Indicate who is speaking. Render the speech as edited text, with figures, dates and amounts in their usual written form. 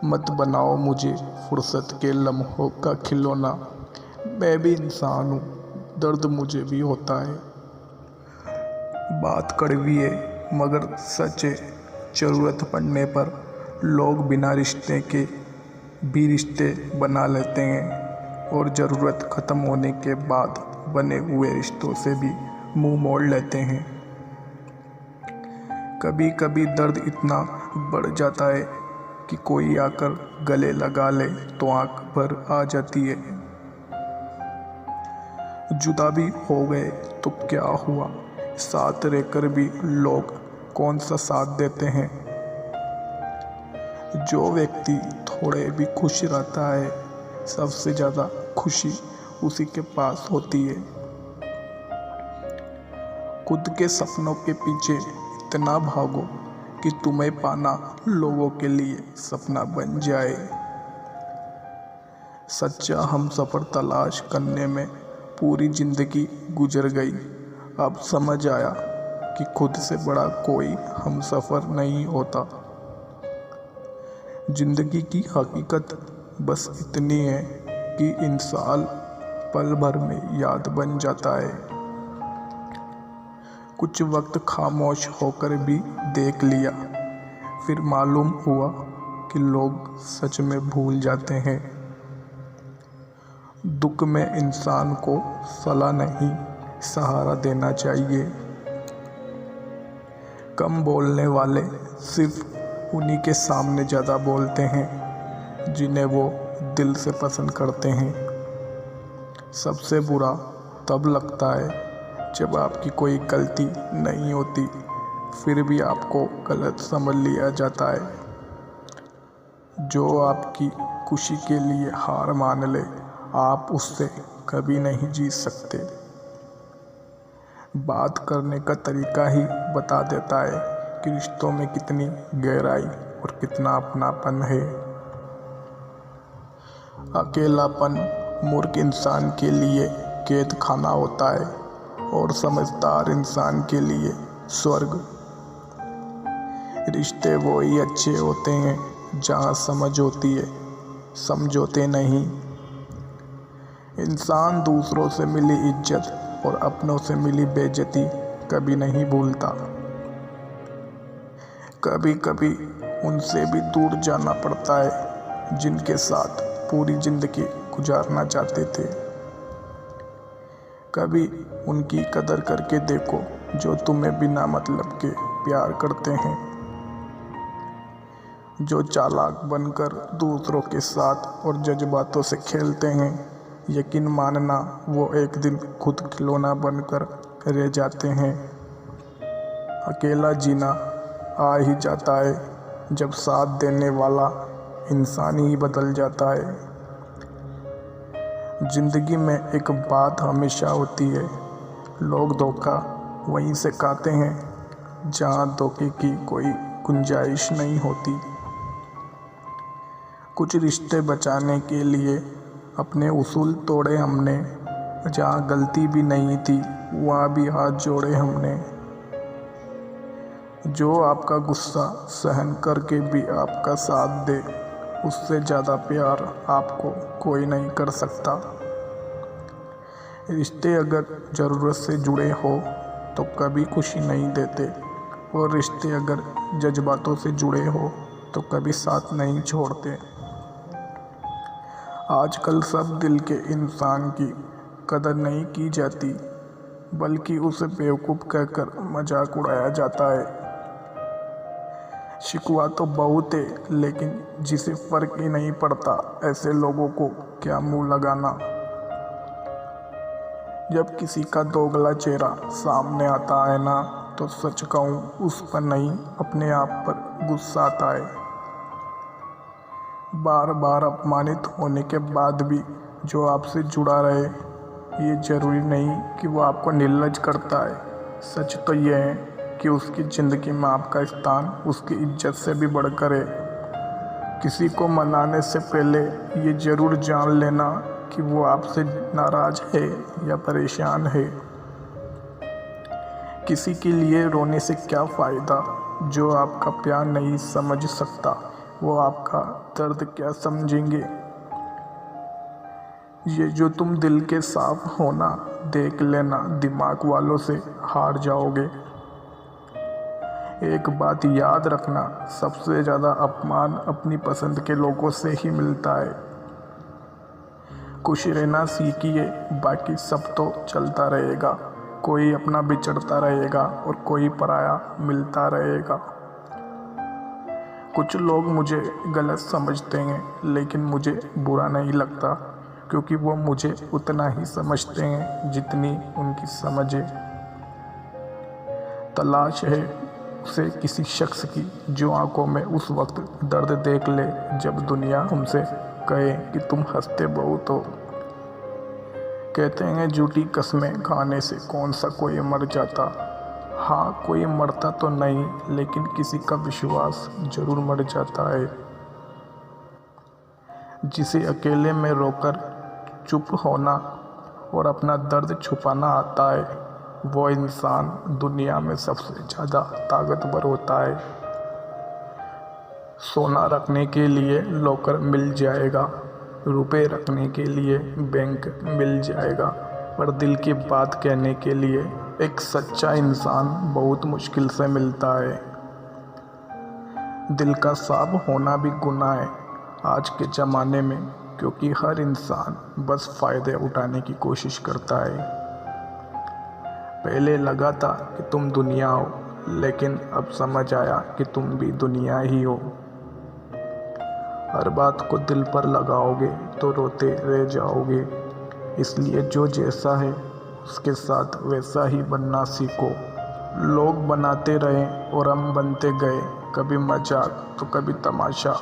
Speaker 1: मत बनाओ मुझे फुर्सत के लम्हों का खिलौना। मैं भी इंसान हूँ, दर्द मुझे भी होता है। बात कड़वी है मगर सच है, ज़रूरत पड़ने पर लोग बिना रिश्ते के भी रिश्ते बना लेते हैं और ज़रूरत ख़त्म होने के बाद बने हुए रिश्तों से भी मुंह मोड़ लेते हैं। कभी कभी दर्द इतना बढ़ जाता है कि कोई आकर गले लगा ले तो आंख भर आ जाती है। जुदा भी हो गए तो क्या हुआ, साथ रहकर भी लोग कौन सा साथ देते हैं। जो व्यक्ति थोड़े भी खुश रहता है, सबसे ज़्यादा खुशी उसी के पास होती है। खुद के सपनों के पीछे इतना भागो कि तुम्हें पाना लोगों के लिए सपना बन जाए। सच्चा हमसफ़र तलाश करने में पूरी ज़िंदगी गुजर गई। अब समझ आया कि खुद से बड़ा कोई हमसफ़र नहीं होता। ज़िंदगी की हकीकत बस इतनी है कि इंसान पल भर में याद बन जाता है। कुछ वक्त खामोश होकर भी देख लिया, फिर मालूम हुआ कि लोग सच में भूल जाते हैं। दुख में इंसान को सलाह नहीं, सहारा देना चाहिए। कम बोलने वाले सिर्फ उन्हीं के सामने ज़्यादा बोलते हैं जिन्हें वो दिल से पसंद करते हैं। सबसे बुरा तब लगता है जब आपकी कोई गलती नहीं होती फिर भी आपको गलत समझ लिया जाता है। जो आपकी खुशी के लिए हार मान ले, आप उससे कभी नहीं जीत सकते। बात करने का तरीका ही बता देता है कि रिश्तों में कितनी गहराई और कितना अपनापन है। अकेलापन मूर्ख इंसान के लिए कैद खाना होता है और समझदार इंसान के लिए स्वर्ग। रिश्ते वो ही अच्छे होते हैं जहाँ समझ होती है, समझौते नहीं। इंसान दूसरों से मिली इज्जत और अपनों से मिली बेइज्जती कभी नहीं भूलता। कभी कभी उनसे भी दूर जाना पड़ता है जिनके साथ पूरी ज़िंदगी गुजारना चाहते थे। कभी उनकी कदर करके देखो जो तुम्हें बिना मतलब के प्यार करते हैं। जो चालाक बनकर दूसरों के साथ और जज्बातों से खेलते हैं, यकीन मानना वो एक दिन खुद खिलौना बनकर रह जाते हैं। अकेला जीना आ ही जाता है जब साथ देने वाला इंसान ही बदल जाता है। ज़िंदगी में एक बात हमेशा होती है, लोग धोखा वहीं से खाते हैं जहाँ धोखे की कोई गुंजाइश नहीं होती। कुछ रिश्ते बचाने के लिए अपने उसूल तोड़े हमने, जहाँ गलती भी नहीं थी वहाँ भी हाथ जोड़े हमने। जो आपका गुस्सा सहन करके भी आपका साथ दे, उससे ज़्यादा प्यार आपको कोई नहीं कर सकता। रिश्ते अगर ज़रूरत से जुड़े हो तो कभी खुशी नहीं देते और रिश्ते अगर जज्बातों से जुड़े हो तो कभी साथ नहीं छोड़ते। आजकल सब दिल के इंसान की कदर नहीं की जाती, बल्कि उसे बेवकूफ़ कहकर मजाक उड़ाया जाता है। शिकवा तो बहुत है, लेकिन जिसे फ़र्क ही नहीं पड़ता ऐसे लोगों को क्या मुंह लगाना। जब किसी का दोगला चेहरा सामने आता है ना, तो सच कहूँ उस पर नहीं अपने आप पर गुस्सा आता है। बार बार अपमानित होने के बाद भी जो आपसे जुड़ा रहे, ये ज़रूरी नहीं कि वो आपको निर्लज करता है। सच तो ये है कि उसकी ज़िंदगी में आपका स्थान उसकी इज्जत से भी बढ़कर है। किसी को मनाने से पहले ये ज़रूर जान लेना कि वो आपसे नाराज़ है या परेशान है। किसी के लिए रोने से क्या फ़ायदा जो आपका प्यार नहीं समझ सकता। वो आपका दर्द क्या समझेंगे। ये जो तुम दिल के साफ होना देख लेना, दिमाग वालों से हार जाओगे। एक बात याद रखना, सबसे ज़्यादा अपमान अपनी पसंद के लोगों से ही मिलता है। खुश रहना सीखिए, बाकी सब तो चलता रहेगा। कोई अपना बिछड़ता रहेगा और कोई पराया मिलता रहेगा। कुछ लोग मुझे गलत समझते हैं, लेकिन मुझे बुरा नहीं लगता, क्योंकि वो मुझे उतना ही समझते हैं जितनी उनकी समझ है। तलाश है उसे किसी शख्स की जो आंखों में उस वक्त दर्द देख ले जब दुनिया हमसे कहे कि तुम हंसते बहुत हो। कहते हैं झूठी कस्में खाने से कौन सा कोई मर जाता। हाँ, कोई मरता तो नहीं, लेकिन किसी का विश्वास जरूर मर जाता है। जिसे अकेले में रोकर चुप होना और अपना दर्द छुपाना आता है, वो इंसान दुनिया में सबसे ज़्यादा ताकतवर होता है। सोना रखने के लिए लॉकर मिल जाएगा, रुपए रखने के लिए बैंक मिल जाएगा, पर दिल की बात कहने के लिए एक सच्चा इंसान बहुत मुश्किल से मिलता है। दिल का साफ होना भी गुनाह है आज के ज़माने में, क्योंकि हर इंसान बस फ़ायदे उठाने की कोशिश करता है। पहले लगा था कि तुम दुनिया हो, लेकिन अब समझ आया कि तुम भी दुनिया ही हो। हर बात को दिल पर लगाओगे तो रोते रह जाओगे। इसलिए जो जैसा है उसके साथ वैसा ही बनना सीखो। लोग बनाते रहे और हम बनते गए, कभी मजाक तो कभी तमाशा।